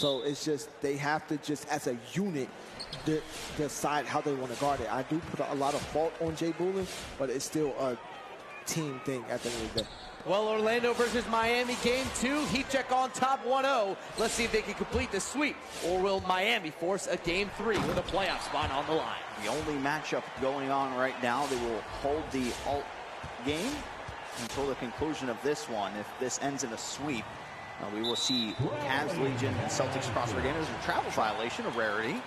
So it's just, they have to just, as a unit, decide how they want to guard it. I do put a lot of fault on Jboolin, but it's still a team thing at the end of the day. Well, Orlando versus Miami, game 2. HeatCheck on top 1-0. Let's see if they can complete the sweep, or will Miami force a game 3 with a playoff spot on the line? The only matchup going on right now, they will hold the alt game until the conclusion of this one. If this ends in a sweep, we will see Cavs, Legion, and Celtics crossover game. It was a travel violation, a rarity,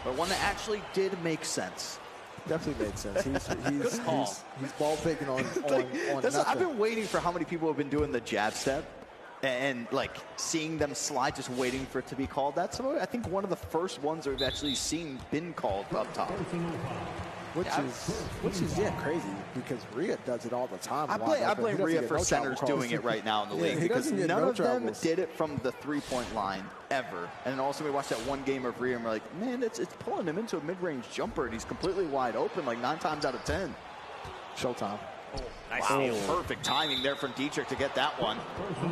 but one that actually did make sense. Definitely made sense. He's ball faking on I've been waiting for how many people have been doing the jab step and like seeing them slide, just waiting for it to be called. That's I think one of the first ones we've actually seen been called up top. Which is crazy, because Rhea does it all the time. I blame Rhea for centers doing it right now in the league, because none of them did it from the three-point line ever. And also we watched that one game of Rhea and we're like, man, it's pulling him into a mid-range jumper and he's completely wide open like 9 times out of 10. Showtime. Nice steal. Perfect timing there from DTrick to get that one.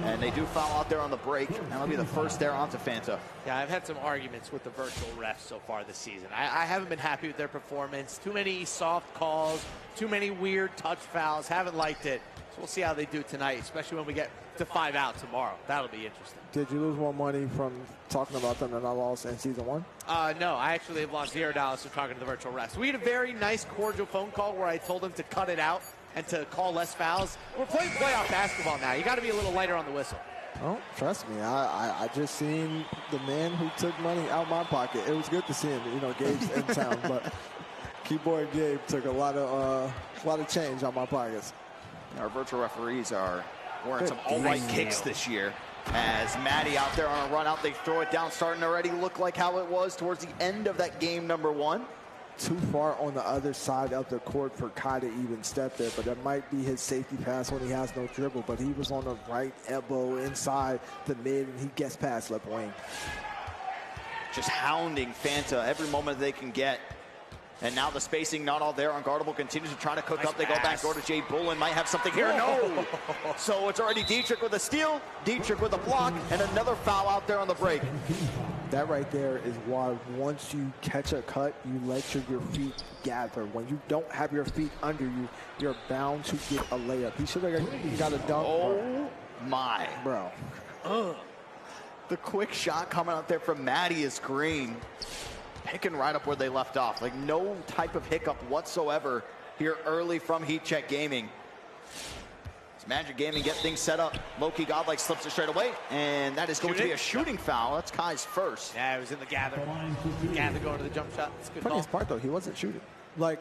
And they do foul out there on the break. That'll be the first there onto Fanta. Yeah, I've had some arguments with the virtual refs so far this season. I haven't been happy with their performance. Too many soft calls, too many weird touch fouls. Haven't liked it. So we'll see how they do tonight, especially when we get to 5 out tomorrow. That'll be interesting. Did you lose more money from talking about them than I lost in season 1? No, I actually have lost $0 from talking to the virtual refs. We had a very nice, cordial phone call where I told them to cut it out and to call less fouls. We're playing playoff basketball now. You got to be a little lighter on the whistle. Oh, trust me, I just seen the man who took money out my pocket. It was good to see him. You know, Gabe's in town, but keyboard Gabe took a lot of change out my pockets. Our virtual referees are wearing some all-white kicks this year. As Matty out there on a run out, they throw it down, starting to already look like how it was towards the end of that game number 1. Too far on the other side of the court for Kai to even step there, but that might be his safety pass when he has no dribble, but he was on the right elbow inside the mid, and he gets past left wing. Just hounding Fanta every moment they can get. And now the spacing not all there. Unguardable continues to try to cook up. They go back door to Jboolin. Might have something here. No! So it's already DTrick with a steal, DTrick with a block, and another foul out there on the break. That right there is why once you catch a cut, you let your feet gather. When you don't have your feet under you, you're bound to get a layup. He should have got a dunk. Oh, my. Bro. The quick shot coming out there from Matty is green. Picking right up where they left off. Like no type of hiccup whatsoever here early from HeatCheck Gaming. It's Magic Gaming get things set up. LowkeyGodlike slips it straight away, and that is going to be a shooting foul. That's Kai's first. Yeah, it was in the gather. Gather going to the jump shot. It's a good funniest part though, he wasn't shooting. Like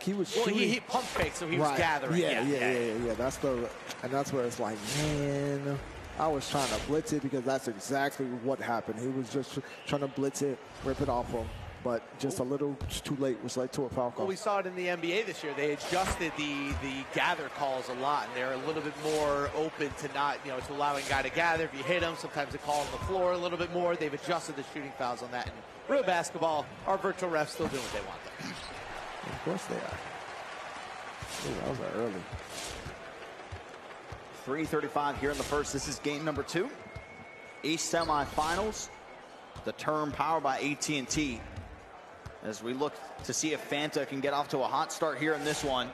he was shooting. Well, he pump faked, so he was gathering. Yeah. That's where it's like, man, I was trying to blitz it, because that's exactly what happened. He was just trying to blitz it, rip it off him, but just a little too late, was led to a foul call. Well, we saw it in the NBA this year. They adjusted the gather calls a lot, and they're a little bit more open to not, to allowing a guy to gather. If you hit him, sometimes they call on the floor a little bit more. They've adjusted the shooting fouls on that. And real basketball, our virtual refs still doing what they want there. Of course they are. Ooh, that was early. 3:35 here in the first. This is game number 2. East semifinals. The term powered by AT&T. As we look to see if Fanta can get off to a hot start here in this one.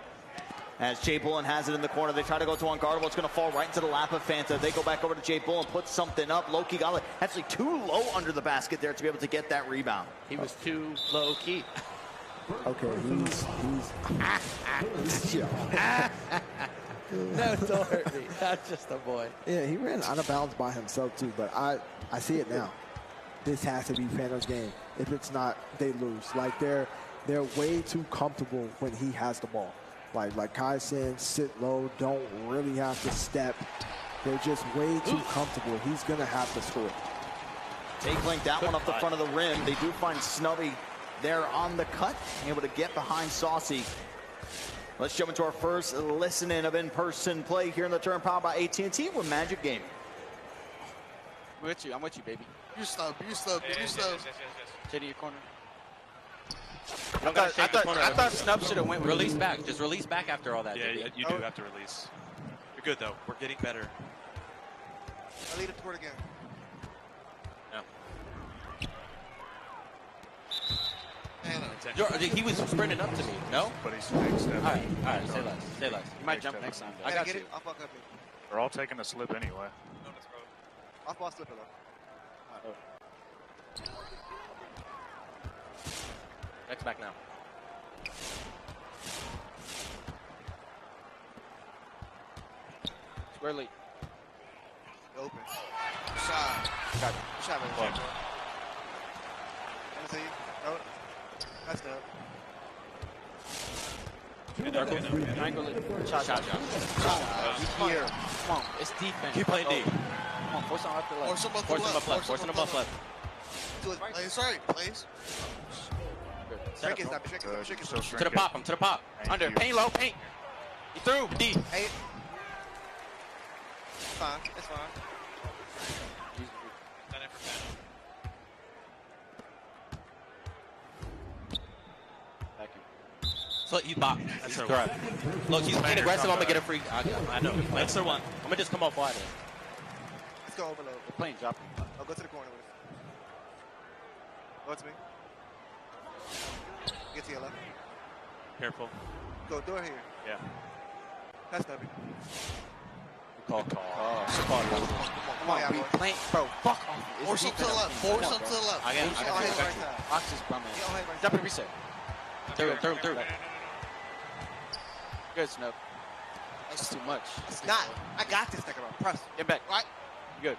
As Jboolin has it in the corner, they try to go to unguardable. It's going to fall right into the lap of Fanta. They go back over to Jboolin, put something up. LowkeyGodlike actually too low under the basket there to be able to get that rebound. He was too low key. Okay, No, don't hurt me. That's just a boy. Yeah, he ran out of bounds by himself too, but I see it now. This has to be Fanta's game. If it's not, they lose. Like they're way too comfortable when he has the ball. Like Kai said, sit low, don't really have to step. They're just way too comfortable. He's gonna have to score. Take link that one up the front of the rim. They do find Snubby there on the cut, able to get behind sawc. Let's jump into our first listening of in-person play here in the term powered by AT&T with Magic Gaming. I'm with you, baby. You slow. Jenny, your corner. I thought Snub should have went with release back. Just release back after all that. Yeah, you do have to release. You're good though. We're getting better. I lead it toward again. No. He was sprinting up to me. No? But he's fixed. All right. Say less. Say less. You might jump next time. I got you. I'll fuck up you. They're all taking a slip anyway. I'll ball slip it though. X back now. Square lead. Open. Shot. Got it. Shot, baby. Let me see you. No. That's up. Triangle lead. Shot. Here. Come on. It's defense. Keep playing D. Come on. Force him up the left. Force him up the Force him left. up left. Force him up left. Do it. Play his right, please. Shake it, stop it, shake it, stop it, shake it. So To the pop. I'm to the pop. Thank Under. you. Paint low. Paint. He threw. D. Hey. It's fine. It's fine. Back in. So he's boxed. He's correct. Look, he's being aggressive. I'm gonna get a free. I know. That's the one. I'm gonna just come off wide. Let's go overload. We're playing drop. I'll go to the corner with it. Go to me. Get to your left. Careful. Go, door here. Yeah. That's Snubby. Call. Come Come on, on, y'all we boys. playing. Bro, fuck off. It's Force him to the defense. left. Force him to the left. I got Y'all hit you. right side. Ox is bum Y'all ass. hit right Jump side. and reset. Through. Good, Snub. That's too much. It's not. I got this nigga, bro. Press. Get back. Right. You good.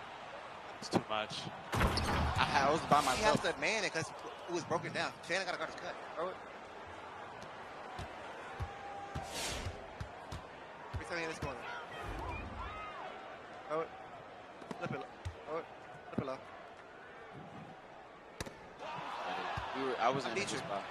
It's too much. I was by He has myself. to man it because it was broken down. Shannon got to guard his cut. Throw it. Return in this corner. Throw it. Flip it. Throw it. Flip it low. I was in I need this you. spot.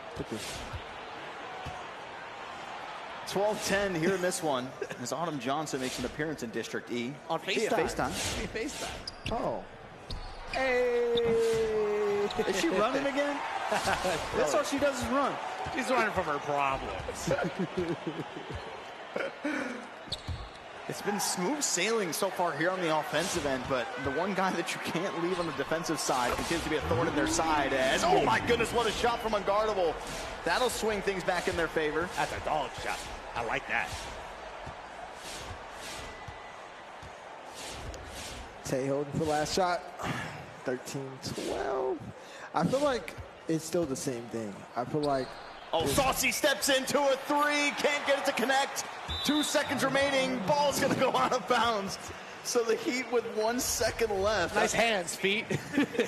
12-10 here in this one as Autumn Johnson makes an appearance in District E. On Via FaceTime. FaceTime. Oh. Hey. Is she running again? That's all she does is run. She's running from her problems. It's been smooth sailing so far here on the offensive end, but the one guy that you can't leave on the defensive side continues to be a thorn in their side as, oh my goodness, what a shot from unguardable. That'll swing things back in their favor. That's a dog shot. I like that. Tay holding for last shot. 13-12. I feel like it's still the same thing. I feel like Oh, 𝐒𝐮 steps into a three, can't get it to connect. 2 seconds remaining, ball's gonna go out of bounds. So the Heat with 1 second left. Nice hands, feet.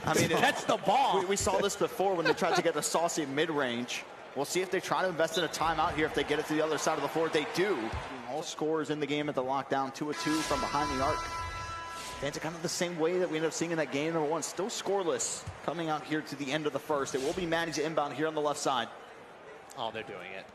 I mean, that's the ball. We saw this before when they tried to get the 𝐒𝐮 mid-range. We'll see if they try to invest in a timeout here. If they get it to the other side of the floor, they do. All scorers in the game at the lockdown, 2-2 from behind the arc. Fans are kind of the same way that we ended up seeing in that game number one. Still scoreless coming out here to the end of the first. It will be Matty's inbound here on the left side. Oh, they're doing it.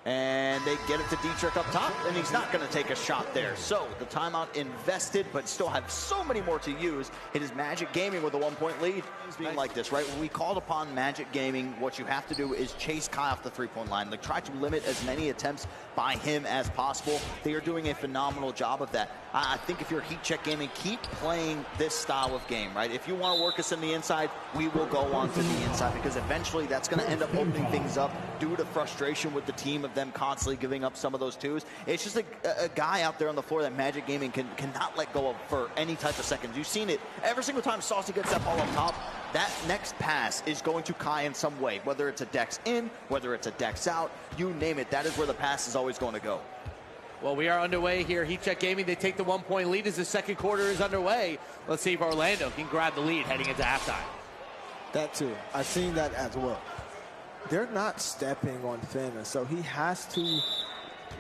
And they get it to DTrick up top, and he's not going to take a shot there. So the timeout invested, but still have so many more to use. It is Magic Gaming with a 1-point lead. It's being like this, right? When we called upon Magic Gaming, what you have to do is chase Kai off the three-point line. Like, try to limit as many attempts by him as possible. They are doing a phenomenal job of that. I think if you're Heat Check Gaming, keep playing this style of game, right? If you want to work us in the inside, we will go on to the inside, because eventually that's going to end up opening things up due to frustration with the team of them constantly giving up some of those twos. It's just a guy out there on the floor that Magic Gaming cannot let go of for any type of seconds. You've seen it every single time 𝐒𝐮 gets that ball up top. That next pass is going to Kai in some way, whether it's a Dex in, whether it's a Dex out, you name it. That is where the pass is always going to go. Well, we are underway here. Heat Check Gaming, they take the 1-point lead as the second quarter is underway. Let's see if Orlando can grab the lead heading into halftime. that too. I've seen that as well. They're not stepping on Fanta, so he has to.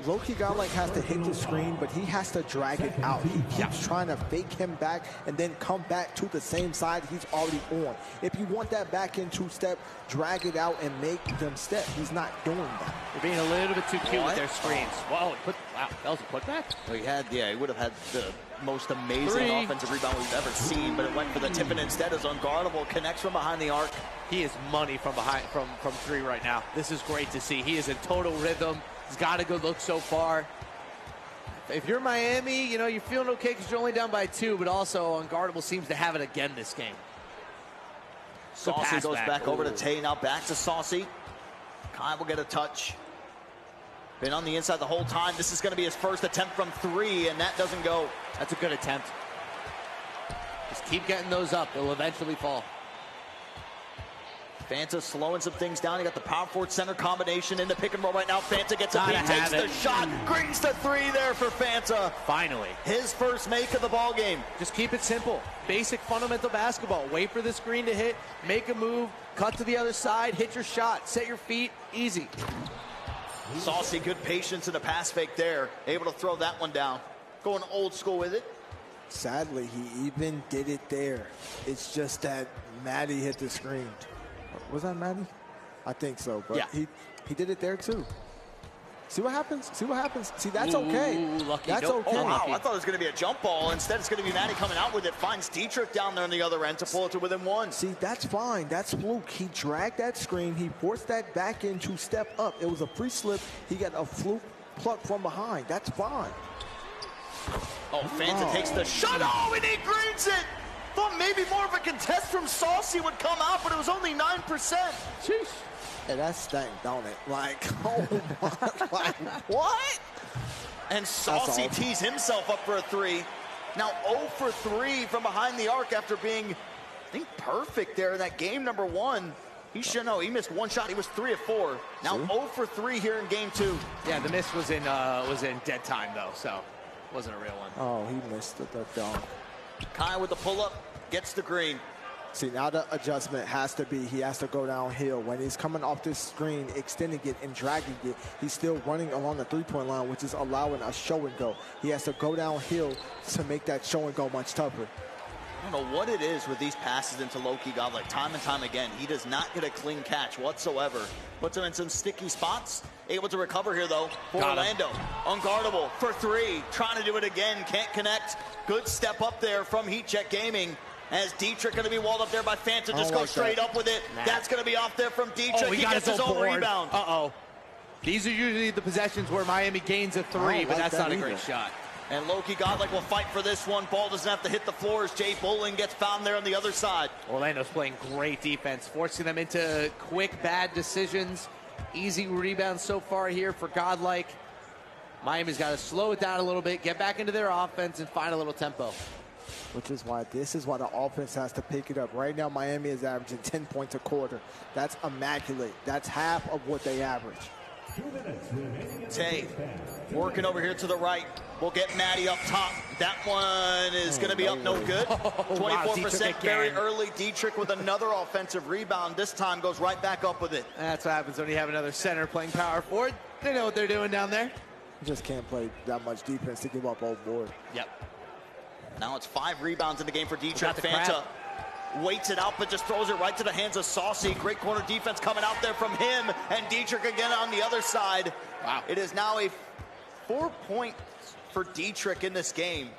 LowkeyGodlike has to hit the screen, but he has to drag it out. He keeps trying to fake him back and then come back to the same side he's already on. If you want that back in two-step, drag it out and make them step. He's not doing that. They're being a little bit too cute with their screens. Whoa, wow, that was a putback? Well, he would have had the most amazing offensive rebound we've ever seen, but it went for the tip and instead is unguardable, connects from behind the arc. He is money from behind, from three right now. This is great to see. He is in total rhythm. He's got a good look so far. If you're Miami, you know, you're feeling okay because you're only down by 2, but also unguardable seems to have it again this game. 𝐒𝐮 goes back over to Tay, now back to 𝐒𝐮. Ky will get a touch. Been on the inside the whole time. This is going to be his first attempt from 3, and that doesn't go. That's a good attempt. Just keep getting those up. They'll eventually fall. Fanta slowing some things down. He got the power forward center combination in the pick and roll right now. Fanta gets a beat, takes the shot, brings the 3 there for Fanta. Finally. His first make of the ball game. Just keep it simple. Basic fundamental basketball. Wait for the screen to hit, make a move, cut to the other side, hit your shot, set your feet, easy. 𝐒𝐮𝐬𝐜𝐫𝐞, good patience and a pass fake there. Able to throw that one down. Going old school with it. Sadly, he even did it there. It's just that Matty hit the screen. Was that Matty? I think so, but yeah. he did it there too. See what happens? See what happens? See, that's okay. Lucky. That's Nope. okay. Oh, wow, I thought it was going to be a jump ball. Instead, it's going to be Matty coming out with it. Finds DTrick down there on the other end to pull it to within 1. See, that's fine. That's fluke. He dragged that screen. He forced that back in to step up. It was a free slip. He got a fluke pluck from behind. That's fine. Oh, Fanta takes the shot. Oh, and he greens it. Thought maybe more of a contest from 𝐒𝐿𝐶 would come out, but it was only 9%. Sheesh. Yeah, that stank, don't it? Like, oh my, like, what? And 𝐒𝐿𝐶 tees himself up for a 3. Now 0 for 3 from behind the arc after being, I think, perfect there in that game number 1. He should know. He missed 1 shot. He was 3 of 4. Now 0 for 3 here in game 2. Yeah, the miss was in dead time though, so it wasn't a real one. Oh, he missed the dunk. Ky with the pull-up, gets the green. See, now the adjustment has to be, he has to go downhill. When he's coming off this screen, extending it and dragging it, he's still running along the three-point line, which is allowing a show and go. He has to go downhill to make that show and go much tougher. I don't know what it is with these passes into LowkeyGodlike. Time and time again, he does not get a clean catch whatsoever. Puts him in some sticky spots. Able to recover here, though, for Orlando. Unguardable for 3. Trying to do it again. Can't connect. Good step up there from 𝐒𝐿𝐵 as DTrick going to be walled up there by Fanta. Just go straight up with it. That's going to be off there from DTrick. Oh, he gets his own rebound. Uh-oh. These are usually the possessions where Miami gains a 3, but that's not a great shot. And LowkeyGodlike will fight for this one. Ball doesn't have to hit the floor as Jboolin gets found there on the other side. Orlando's playing great defense, forcing them into quick, bad decisions. Easy rebounds so far here for Godlike. Miami's got to slow it down a little bit, get back into their offense, and find a little tempo. Which is why the offense has to pick it up. Right now, Miami is averaging 10 points a quarter. That's immaculate. That's half of what they average. Tay working over here to the right. We'll get Matty up top. That one is going to be up no good. 24% very early. DTrick with another offensive rebound. This time goes right back up with it. That's what happens when you have another center playing power forward. They know what they're doing down there. You just can't play that much defense to give up old board. Yep. Now it's 5 rebounds in the game for DTrick. Fanta waits it out, but just throws it right to the hands of 𝐒𝐿𝐶. Great corner defense coming out there from him, and DTrick again on the other side. Wow. It is now a 4 point for DTrick in this game.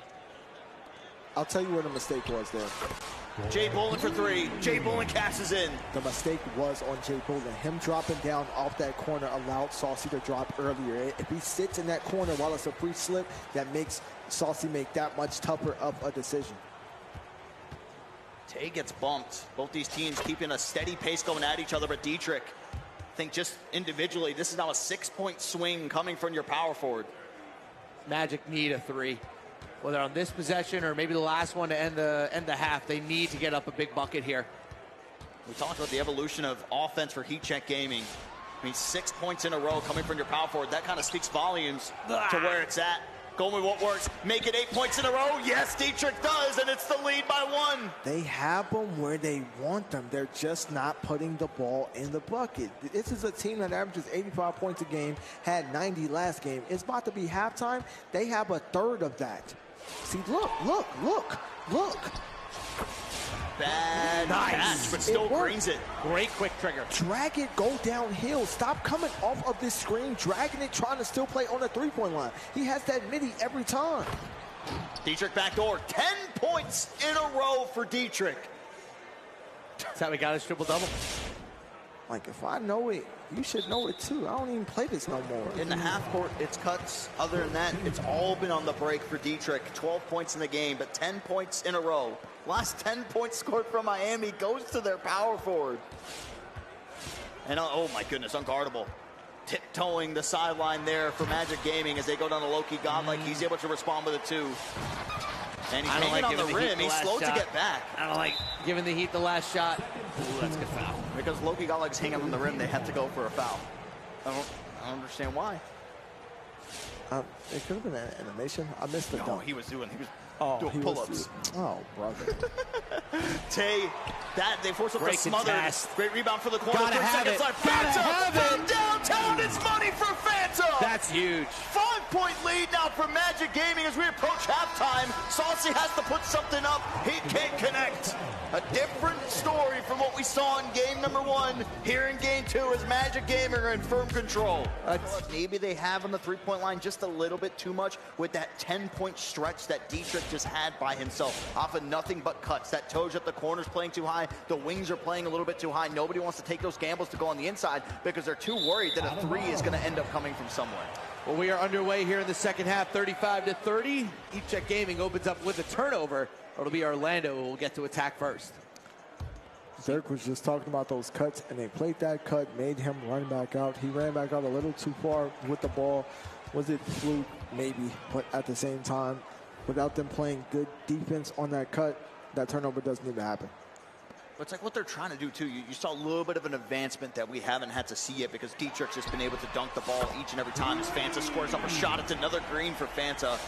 I'll tell you where the mistake was there. Jboolin for 3. Jboolin cashes in. The mistake was on Jboolin. Him dropping down off that corner allowed 𝐒𝐿𝐶 to drop earlier. If he sits in that corner while it's a free slip, that makes 𝐒𝐿𝐶 make that much tougher of a decision. Tay gets bumped. Both these teams keeping a steady pace going at each other, but DTrick, I think just individually, this is now a 6-point swing coming from your power forward. Magic need a 3. Whether on this possession or maybe the last one to end the half, they need to get up a big bucket here. We talked about the evolution of offense for 𝐒𝐿𝐵. I mean, 6 points in a row coming from your power forward. That kind of speaks volumes to where it's at. Going with what works. Make it 8 points in a row. Yes, DTrick does, and it's the lead by 1. They have them where they want them. They're just not putting the ball in the bucket. This is a team that averages 85 points a game, had 90 last game. It's about to be halftime. They have a third of that. See, look. Bad catch, but still greens it. Great quick trigger. Drag it, go downhill. Stop coming off of this screen, dragging it, trying to still play on the three-point line. He has that midi every time. DTrick backdoor. 10 points in a row for DTrick. That's how he got his triple-double. Like, if I know it, you should know it too. I don't even play this no more. In the half court, it's cuts. Other than that, it's all been on the break for DTrick. 12 points in the game, but 10 points in a row. Last 10 points scored from Miami goes to their power forward. And oh my goodness, unguardable. Tiptoeing the sideline there for Magic Gaming as they go down to LowkeyGodlike. He's able to respond with a 2. And he's hanging on the rim. He's slow to get back. I don't like giving the Heat the last shot. Ooh, that's a good foul. Because LowkeyGodlike's hanging on the rim, they have to go for a foul. I don't understand why. It could have been an animation. I missed the dunk. No, he was doing pull-ups. Oh, brother. Tay, they force up the smother. Great rebound for the corner. Gotta 3 have seconds it. left. Gotta Fanta have from downtown. It's money for Fanta. That's huge. 5-point lead now for Magic Gaming as we approach halftime. 𝐒𝐮 has to put something up. He can't connect. A different story from what we saw in game number 1. Here in game 2 as Magic Gaming are in firm control. Maybe they have on the 3-point line just a little bit too much with that 10-point stretch that DTrick just had by himself. Off of nothing but cuts. That Toge at the corner's playing too high. The wings are playing a little bit too high. Nobody wants to take those gambles to go on the inside because they're too worried that a 3 is going to end up coming from somewhere. Well, we are underway here in the second half, 35-30. DTrick Gaming opens up with a turnover. It'll be Orlando who will get to attack first. Dirk was just talking about those cuts, and they played that cut, made him run back out. He ran back out a little too far with the ball. Was it fluke? Maybe. But at the same time, without them playing good defense on that cut, that turnover doesn't need to happen. But it's like what they're trying to do, too. You saw a little bit of an advancement that we haven't had to see yet because DTrick's just been able to dunk the ball each and every time as Fanta squares up a shot. It's another green for Fanta.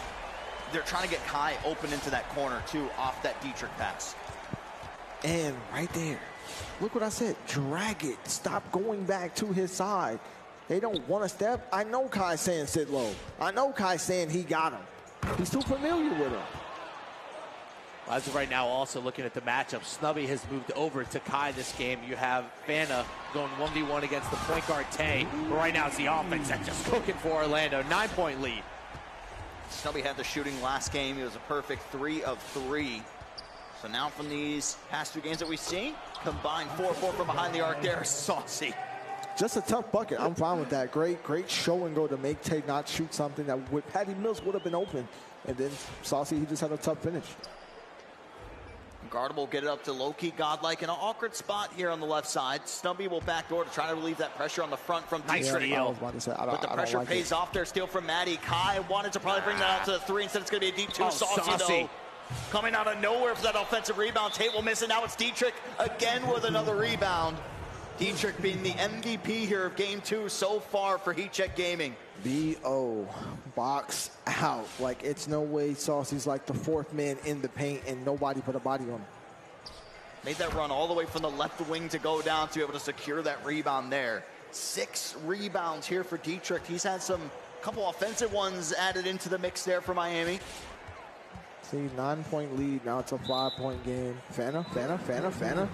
They're trying to get Kai open into that corner, too, off that DTrick pass. And right there, look what I said. Drag it. Stop going back to his side. They don't want to step. I know Kai's saying sit low. I know Kai's saying he got him. He's too familiar with him. As of right now, also looking at the matchup, Snubby has moved over to Kai this game. You have Fanta going 1v1 against the point guard Tay. But right now it's the offense that's just cooking for Orlando. 9-point lead. Snubby had the shooting last game. He was a perfect 3 of 3. So now from these past 2 games that we've seen, combined 4-4 from behind the arc there, sawc. Just a tough bucket. I'm fine with that. Great show and go to make Tay not shoot something that with Patty Mills would have been open. And then sawc, he just had a tough finish. Guardable will get it up to LowkeyGodlike in an awkward spot here on the left side. Snubby will backdoor to try to relieve that pressure on the front from DTrick. Yeah, but the pressure pays off there. Steal from Matty. Kai wanted to probably bring that out to the 3. Instead, it's going to be a deep 2. sawc, though. Coming out of nowhere for that offensive rebound. Tate will miss it. Now it's DTrick again with another rebound. DTrick being the MVP here of game 2 so far for HeatCheck Gaming. B.O. box out. Like, it's no way sawc's like the 4th man in the paint and nobody put a body on him. Made that run all the way from the left wing to go down to be able to secure that rebound there. 6 rebounds here for DTrick. He's had some couple offensive ones added into the mix there for Miami. See, 9-point lead. Now it's a 5-point game. Fanta.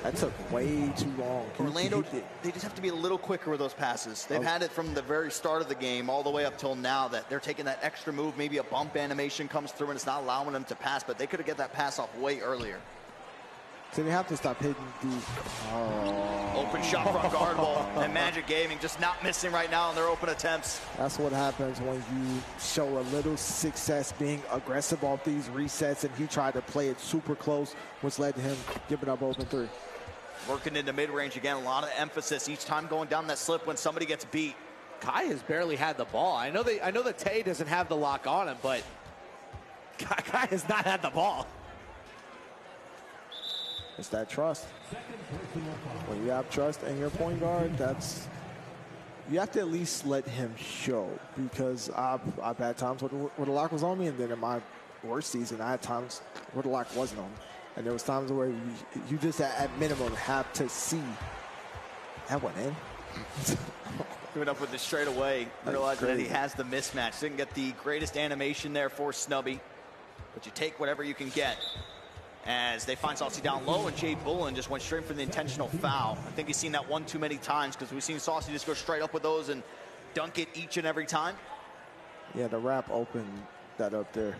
That took way too long. Orlando, they just have to be a little quicker with those passes. They've had it from the very start of the game all the way up till now that they're taking that extra move. Maybe a bump animation comes through and it's not allowing them to pass, but they could have get that pass off way earlier. So they have to stop hitting deep. Open shot from unguardable, and Magic Gaming just not missing right now on their open attempts. That's what happens when you show a little success being aggressive off these resets, and he tried to play it super close, which led to him giving up open 3. Working into mid-range again, a lot of emphasis each time going down that slip when somebody gets beat. Kai has barely had the ball. I know that Tay doesn't have the lock on him, but Kai has not had the ball. It's that trust. When you have trust in your point guard, you have to at least let him show, because I've had times where the lock was on me, and then in my worst season, I had times where the lock wasn't on me. And there was times where you just at minimum have to see that went in. Coming up with it straight away, realizing that he has the mismatch. Didn't get the greatest animation there for Snubby, but you take whatever you can get. As they find sawc down low, and Jboolin just went straight for the intentional foul. I think he's seen that one too many times, because we've seen sawc just go straight up with those and dunk it each and every time. Yeah, the wrap opened that up there.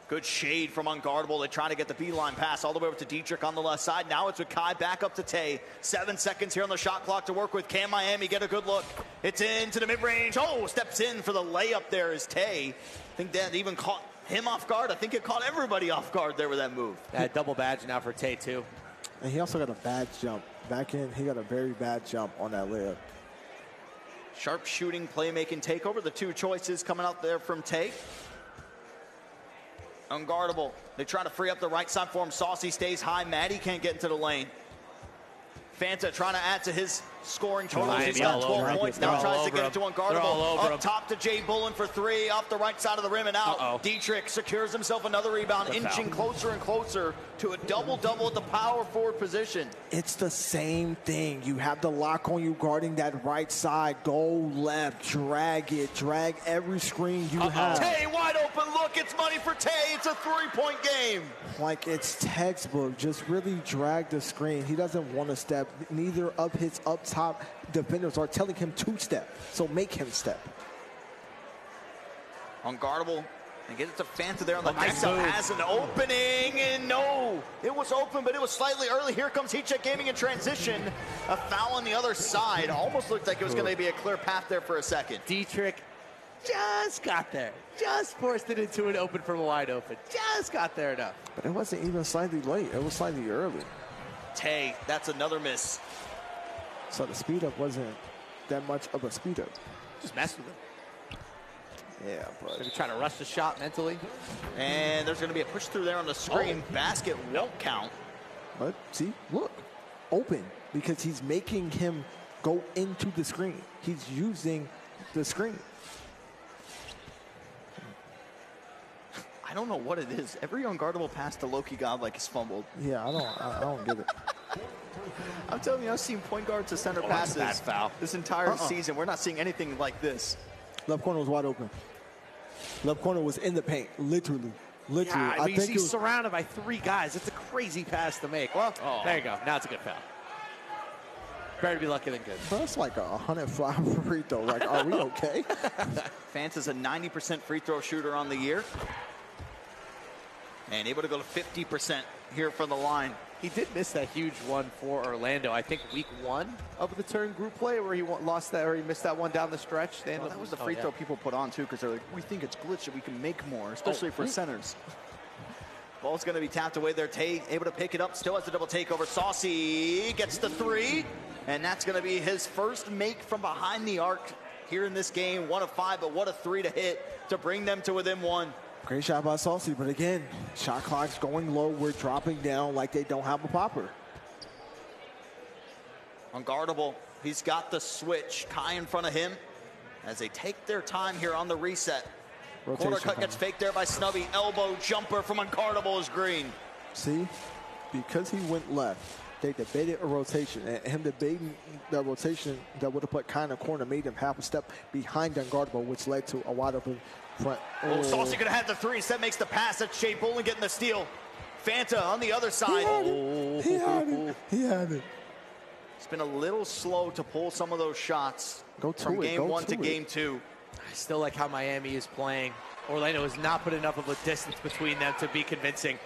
Good shade from unguardable. They try to get the beeline pass all the way over to DTrick on the left side. Now it's with Kai back up to Tay. 7 seconds here on the shot clock to work with. Can Miami get a good look? It's into the mid-range. Oh, steps in for the layup there is Tay. I think that even caught him off guard. I think it caught everybody off guard there with that move. Double badge now for Tay, too. And he also got a bad jump. Back in, he got a very bad jump on that layup. Sharp shooting, playmaking takeover. The two choices coming out there from Tay. Unguardable. They try to free up the right side for him. 𝐒𝐿 stays high. Matty can't get into the lane. Fanta trying to add to his scoring total. He's got 12 points. Now tries to get it to Unguardable. Up top to Jboolin for 3. Off the right side of the rim and out. DTrick secures himself another rebound, inching closer and closer to a double-double at the power forward position. It's the same thing. You have the lock on you guarding that right side. Go left, drag it, drag every screen you have. Tay wide open look. It's money for Tay. It's a 3-point game. Like, it's textbook. Just really drag the screen. He doesn't want to step. Neither of his up top defenders are telling him to step. So make him step. Unguardable. And get it to Fanta there on the next side. Has an opening, and no, it was open, but it was slightly early. Here comes 𝐒𝐿𝐫𝐿 in transition. A foul on the other side. Almost looked like it was going to be a clear path there for a second. DTrick just got there. Just forced it into an open from a wide open. Just got there enough. But it wasn't even slightly late. It was slightly early. Tay, that's another miss. So the speed up wasn't that much of a speed up. Just messed with him. Yeah, but Maybe trying to rush the shot mentally. And there's going to be a push through there on the screen. Basket won't count. But see, look, open, because he's making him go into the screen. He's using the screen. I don't know what it is. Every unguardable pass to LowkeyGodlike is fumbled. Yeah, I don't get it. I'm telling you, I've seen point guard to center passes bad foul. this entire season. We're not seeing anything like this. Left corner was wide open. Left corner was in the paint, literally. Yeah, I mean, think he's surrounded by 3 guys. It's a crazy pass to make. Well, there you go. Now it's a good foul. Better to be lucky than good. That's like a 105 free throw. Like, are we okay? Fanta's a 90% free throw shooter on the year. And able to go to 50% here from the line. He did miss that huge one for Orlando. I think week 1 of the turn group play where he lost that, or he missed that one down the stretch. Well, that was the free throw people put on too, because they're like, we think it's glitched and we can make more, especially for centers. Ball's going to be tapped away there. Tay able to pick it up, still has the double takeover. 𝐒𝐿 gets the 3, and that's going to be his first make from behind the arc here in this game. 1 of 5, but what a 3 to hit to bring them to within 1. Great shot by 𝐒𝐿, but again, shot clock's going low. We're dropping down like they don't have a popper. Unguardable. He's got the switch. 𝐒𝐿 in front of him as they take their time here on the reset. Rotation Corner cut gets faked there by Snubby. Elbow jumper from Unguardable is green. See, because he went left, they debated a rotation, and him debating that rotation that would have put 𝐒𝐿 in the corner made him half a step behind Unguardable, which led to a wide open front. 𝐒𝐿 could have had the 3. Instead makes the pass. That's Jboolin getting the steal. Fanta on the other side. He had it. He had it. It's been a little slow to pull some of those shots from it. game 1 to game 2. I still like how Miami is playing. Orlando has not put enough of a distance between them to be convincing.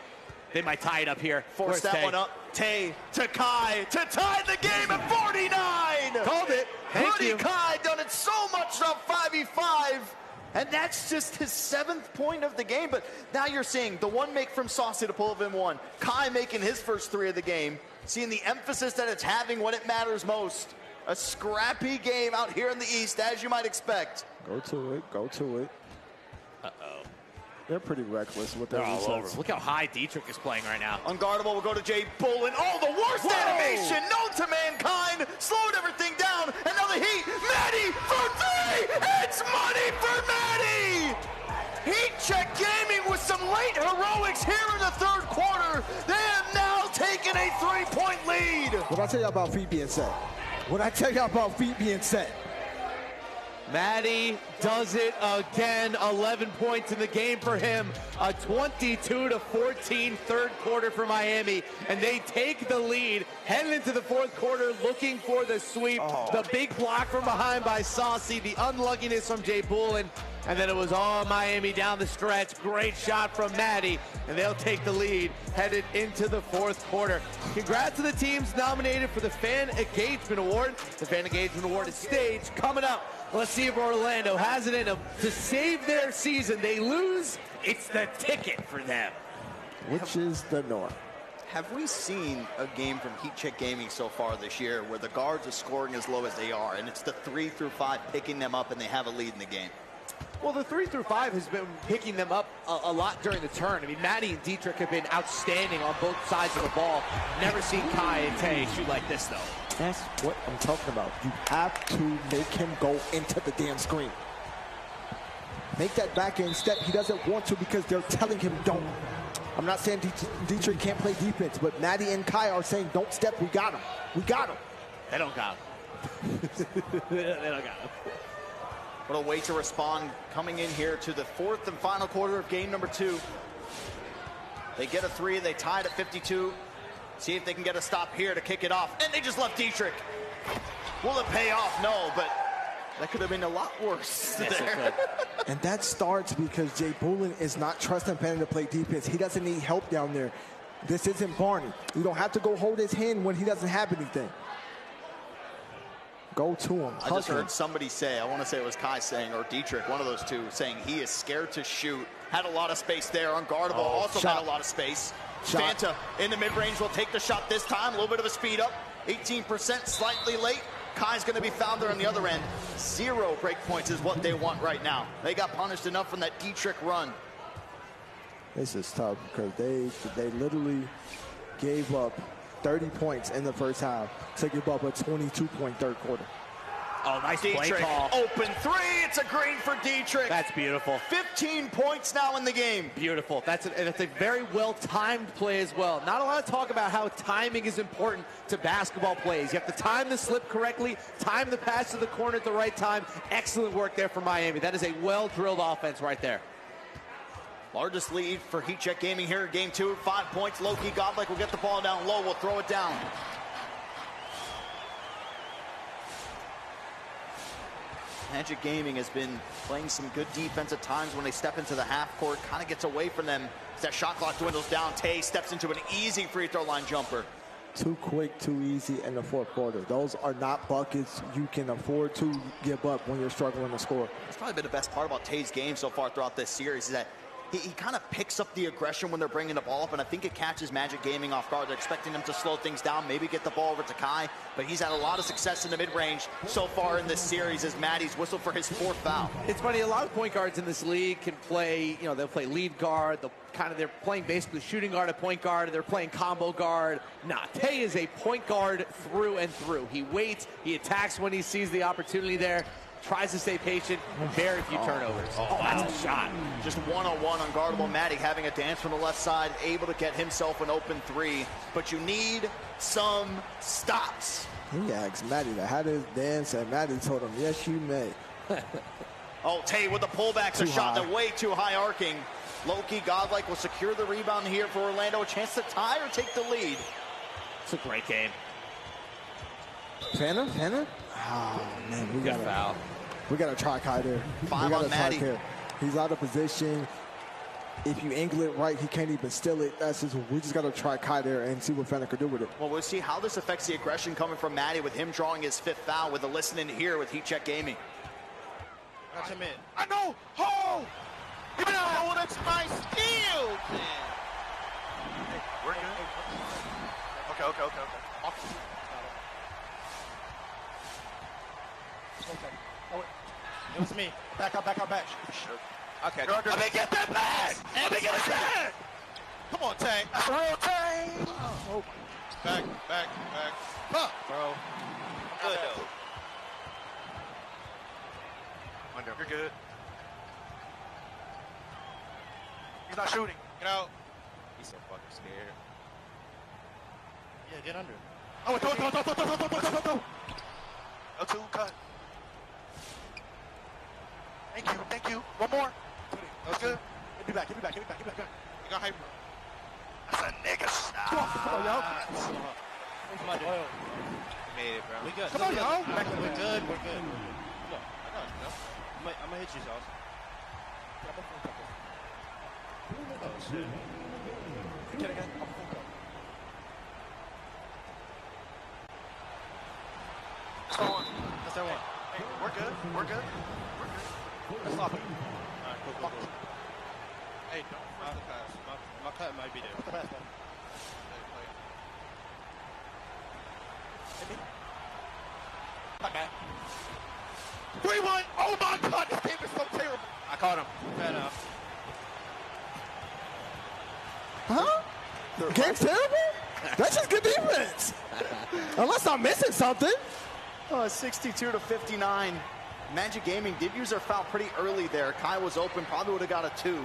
They might tie it up here. Force that one up. Tay to 𝐒𝐿 to tie the game at 49. Called it. Thank you. HoodieKy done it so much up 5v5. And that's just his 7th point of the game. But now you're seeing the one make from 𝐒𝐿 to pull within 1. 𝐒𝐿 making his first 3 of the game. Seeing the emphasis that it's having when it matters most. A scrappy game out here in the East, as you might expect. Go to it. Go to it. They're pretty reckless with their all over. resets. Look how high DTrick is playing right now. Unguardable will go to Jboolin. Oh, the worst animation known to mankind. Slowed everything down. And now the Heat. Matty for 3. It's money for Matty. HeatCheck Gaming with some late heroics here in the 3rd quarter. They have now taken a 3-point lead. What I tell you about feet being set? What I tell you about feet being set? Matty does it again. 11 points in the game for him. A 22-14 3rd quarter for Miami. And they take the lead heading into the 4th quarter looking for the sweep. The big block from behind by 𝐒𝐿. The unluckiness from Jboolin. And then it was all Miami down the stretch. Great shot from Matty. And they'll take the lead headed into the 4th quarter. Congrats to the teams nominated for the Fan Engagement Award. The Fan Engagement Award is staged coming up. Let's see if Orlando has it in them to save their season. They lose, it's the ticket for them. Which is the norm. Have we seen a game from HeatCheck Gaming so far this year where the guards are scoring as low as they are, and it's the 3 through 5 picking them up and they have a lead in the game? Well, the 3 through 5 has been picking them up a lot during the turn. I mean, Matty and DTrick have been outstanding on both sides of the ball. Never seen 𝐤𝐫 and 𝐇 shoot like this, though. That's what I'm talking about. You have to make him go into the damn screen. Make that back end step. He doesn't want to because they're telling him don't. I'm not saying DTrick can't play defense, but Matty and 𝐤𝐫 are saying don't step. We got him. We got him. They don't got him. They don't got him. What a way to respond coming in here to the 4th and final quarter of game number 2. They get a 3, they tied at 52. See if they can get a stop here to kick it off. And they just left DTrick. Will it pay off? No, but that could have been a lot worse there. And that starts because Jboolin is not trusting Fanta to play defense. He doesn't need help down there. This isn't Barney. You don't have to go hold his hand when he doesn't have anything. Go to him. I just heard somebody say, I want to say it was 𝐤𝐫 saying, or DTrick, one of those two, saying he is scared to shoot. Had a lot of space there. Unguardable also had a lot of space. Fanta in the mid-range will take the shot this time. A little bit of a speed up. 18%, slightly late. 𝐤𝐫's going to be found there on the other end. 0 break points is what they want right now. They got punished enough from that DTrick run. This is tough because they literally gave up 30 points in the first half to give up a 22-point third quarter. Oh, nice play call. Open 3. It's a green for DTrick. That's beautiful. 15 points now in the game. Beautiful. That's a very well-timed play as well. Not a lot of talk about how timing is important to basketball plays. You have to time the slip correctly, time the pass to the corner at the right time. Excellent work there for Miami. That is a well-drilled offense right there. Largest lead for HeatCheck Gaming here in game 2. 5 points. LowkeyGodlike will get the ball down low. We'll throw it down. Magic Gaming has been playing some good defense at times when they step into the half court. Kind of gets away from them as that shot clock dwindles down. 𝐇 steps into an easy free throw line jumper. Too quick, too easy in the fourth quarter. Those are not buckets you can afford to give up when you're struggling to score. That's probably been the best part about 𝐇's game so far throughout this series is that he kind of picks up the aggression when they're bringing the ball up, and I think it catches Magic Gaming off guard. They're expecting him to slow things down, maybe get the ball over to 𝐤𝐫, but he's had a lot of success in the mid-range so far in this series as Matty's whistled for his 4th foul. It's funny, a lot of point guards in this league can play, you know, they'll play lead guard, they're playing basically shooting guard at point guard, they're playing combo guard. Nah, 𝐇 is a point guard through and through. He waits, he attacks when he sees the opportunity there. Tries to stay patient, very few turnovers. Oh, that's a shot. Just one-on-one unguardable. Matty having a dance from the left side, able to get himself an open 3. But you need some stops. He asked Matty to have his dance, and Matty told him, yes, you may. Oh, 𝐇 with the pullbacks, a shot that way too high arcing. LowkeyGodlike will secure the rebound here for Orlando. A chance to tie or take the lead. It's a great game. Fanta? Oh, man, we got a foul. We got to try 𝐤𝐫 there. 5 on Matty. Here. He's out of position. If you angle it right, he can't even steal it. We just got to try 𝐤𝐫 there and see what Fanta can do with it. Well, we'll see how this affects the aggression coming from Matty with him drawing his 5th foul with a listen in here with HeatCheck Gaming. Got him in. I know! Oh! Oh, that's my steal! Man. We're good. Okay. Oh, it was me. Back up. Sure. Okay. Let me get that back! Let me get it back! Come on, 𝐇. Oh. Back. Huh, bro. Good, though. You're good. He's not shooting. Get out. He's so fucking scared. Yeah, get under. Oh, go. L2 cut. Thank you. One more. That was good. Give me back. You got hyper. That's a nigga shot. Come on, y'all. We made it, bro. We good. Come on, y'all. We're good. Look, I got you, yo. I'm gonna hit you, Sauce. Oh, shit. Get again. That's that one. Hey, we're good. Let's stop it. Alright, cool. Hey, don't first the pass. My cut might be there. Put the pass down. Okay. 3-1. Oh my God, this game is so terrible. I caught him. Fair enough. Huh? Game's terrible? That's just good defense. Unless I'm missing something. 62-59. Magic Gaming did use their foul pretty early there. Kai was open, probably would have got a 2.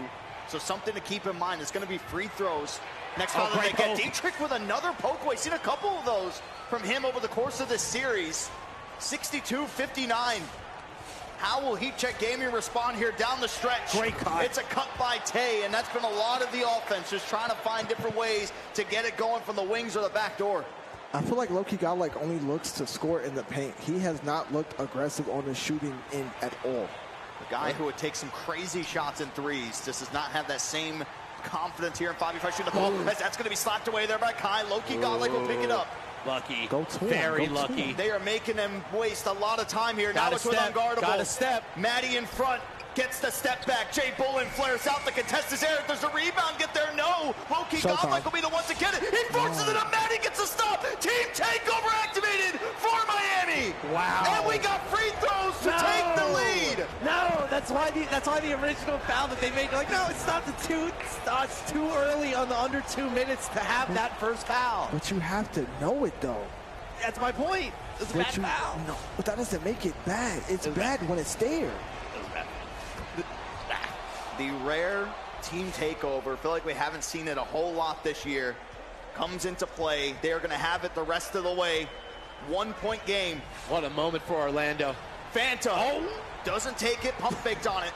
So something to keep in mind. It's going to be free throws. Next foul that they get. DTrick with another poke away. Seen a couple of those from him over the course of this series. 62-59. How will HeatCheck Gaming respond here down the stretch? Great cut. It's a cut by Tay, and that's been a lot of the offense, just trying to find different ways to get it going from the wings or the back door. I feel like LowkeyGodlike only looks to score in the paint. He has not looked aggressive on the shooting end at all. The guy who would take some crazy shots in threes just does not have that same confidence here in 5v5 shooting the ball. As that's going to be slapped away there by Kai. LowkeyGodlike will pick it up. Lucky. Go to him. Very Go lucky. to him. They are making them waste a lot of time here. Got now it's with unguardable. Got a step. Matty in front. Gets the step back. Jboolin flares out. The contest is there. There's a rebound. Get there. No. LowkeyGodlike will be the one to get it. He forces it up. Matty gets a stop. Team takeover activated for Miami. Wow. And we got free throws to take the lead. No, that's why the original foul that they made. Like, no, it's not the 2. It's too early on the under 2 minutes to have that first foul. But you have to know it, though. That's my point. It's a bad foul. No, but that doesn't make it bad. It's bad when it's there. The rare team takeover, I feel like we haven't seen it a whole lot this year, comes into play. They are going to have it the rest of the way. 1-point game. What a moment for Orlando. Fanta doesn't take it, pump faked on it.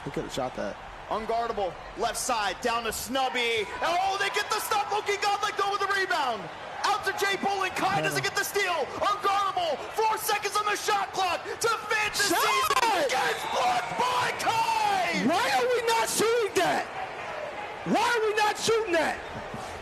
He could have shot that. Unguardable, left side, down to Snubby. Oh, they get the stop. LowkeyGodlike go with the rebound. Out to Jboolin. Kai doesn't get the steal. Unguardable. 4 seconds on the shot clock. To FantaSZN. Gets blocked by Kai. Why are we not shooting that? Why are we not shooting that?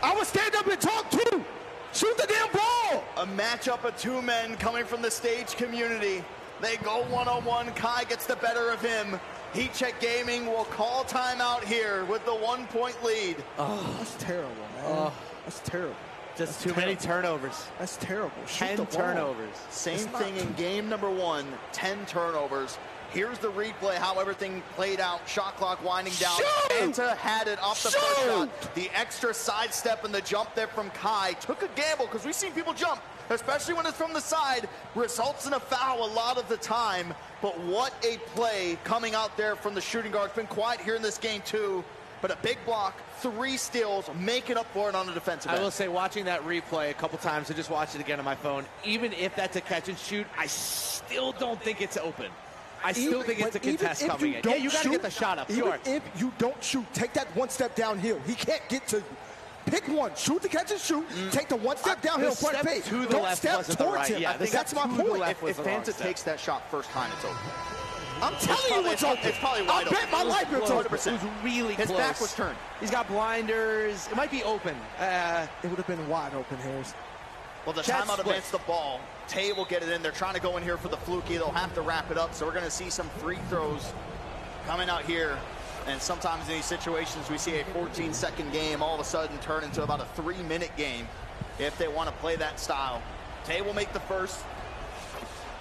I would stand up and talk too. Shoot the damn ball. A matchup of 2 men coming from the stage community. They go one-on-one. Kai gets the better of him. HeatCheck Gaming will call timeout here with the 1-point lead. Oh, that's terrible, man. That's terrible. Just too many turnovers. That's terrible. Shoot 10 the ball. turnovers. Same thing in game number 1, 10 turnovers. Here's the replay, how everything played out. Shot clock winding down. Fanta had it off the first shot. The extra sidestep and the jump there from Kai. Took a gamble, because we've seen people jump, especially when it's from the side. Results in a foul a lot of the time. But what a play coming out there from the shooting guard. It's been quiet here in this game too. But a big block, 3 steals, making up for it on the defensive end. I will say, watching that replay a couple times, I just watched it again on my phone, even if that's a catch and shoot, I still don't think it's open. I still think it's a contest coming in. Yeah, you got to get the shot up. Even if you don't shoot, take that 1 step downhill. He can't get to you. Pick one. Shoot the catch and shoot. Take the 1 step downhill front step page. to the Don't left step wasn't towards the right. him. Yeah, That's my point. If Fanta takes that shot first time, it's over. I'm telling you it's open. It's probably wide open. I bet my life it's open. 100%. It was really His close. back was turned. He's got blinders. It might be open. It would have been wide open, Harris. Well, the Chat timeout split. advanced the ball. Tay will get it in. They're trying to go in here for the fluky. They'll have to wrap it up. So we're going to see some free throws coming out here. And sometimes in these situations, we see a 14-second game all of a sudden turn into about a 3-minute game if they want to play that style. Tay will make the first,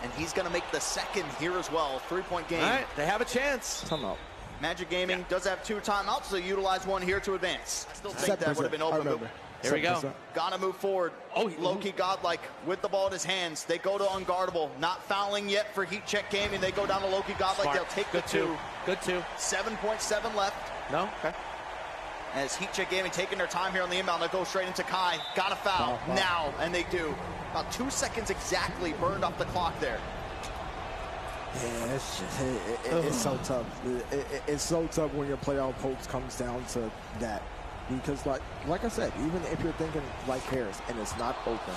and he's going to make the second here as well. 3-point game. All right, they have a chance. Timeout. Magic Gaming does have 2 timeouts, so utilize 1 here to advance. Still think that would have been open. But here we go. gotta move forward. LowkeyGodlike with the ball in his hands. They go to unguardable. Not fouling yet for HeatCheck Gaming. They go down to LowkeyGodlike. They'll take the 2. Good 2. 7.7 left. No? Okay. As HeatCheck Gaming taking their time here on the inbound. They'll go straight into Kai. Got a foul now, and they do. About 2 seconds exactly burned off the clock there. Yeah, it's so tough. It's so tough when your playoff post comes down to that. Because, like I said, even if you're thinking like Harris and it's not open,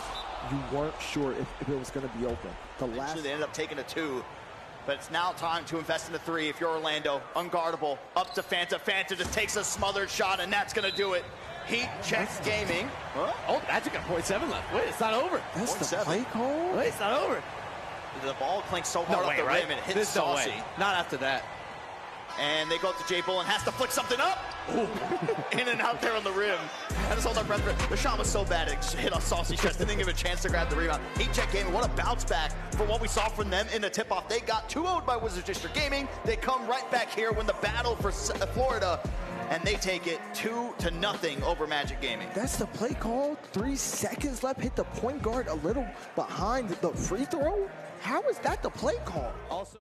you weren't sure if it was going to be open. They ended up taking a 2. But it's now time to invest in the 3 if you're Orlando. Unguardable, up to Fanta. Fanta just takes a smothered shot, and that's going to do it. HeatCheck Gaming. Huh? Oh, Magic got 0.7 left. Wait, it's not over. That's the play call? Wait, it's not over. The ball clinks so hard off the rim and it hits no sawc. way. Not after that. And they go up to Jboolin, has to flick something up. Ooh. In and out there on the rim. And it's all our breath. The shot was so bad, it hit a saucy chest. Didn't give a chance to grab the rebound. HoodieKy Gaming, what a bounce back for what we saw from them in the tip-off. They got 2-0'd by Wizards District Gaming. They come right back here, win the battle for Florida, and they take it 2-0 over Magic Gaming. That's the play call. 3 seconds left. Hit the point guard a little behind the free throw. How is that the play call? Also.